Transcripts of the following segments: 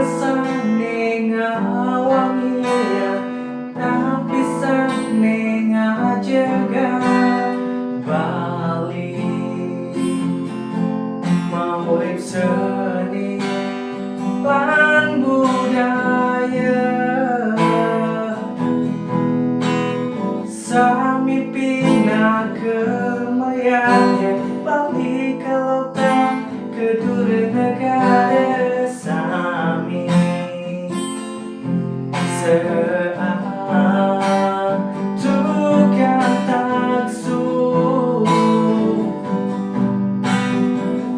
Sirasane ngawangi tapi sane ngajaga balik mau seni lan budaya sami pina kemayanya balik kalau tak kedua negara sami seatukan taksu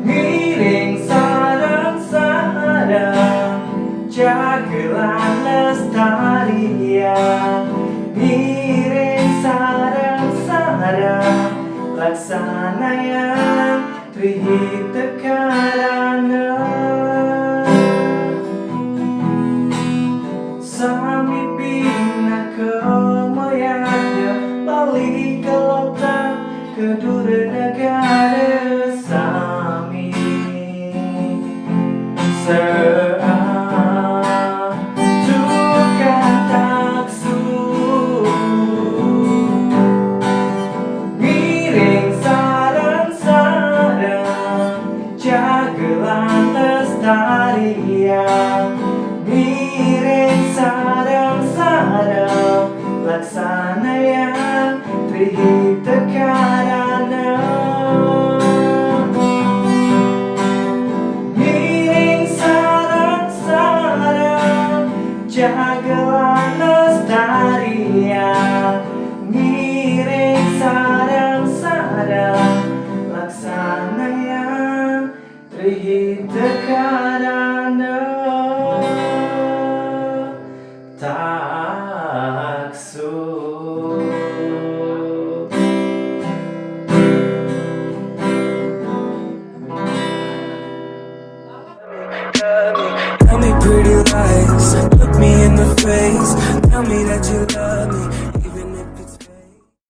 miring sarang-sarang jagelan lestarian miring sarang-sarang laksanayan trihita karana sami pina kemayanya balik ke lautan kedua negara sami seatukan taksu miring sarang-sarang jagelan lestarian miring sarang-sarang laksanayan trihita karana miring sarang-sarang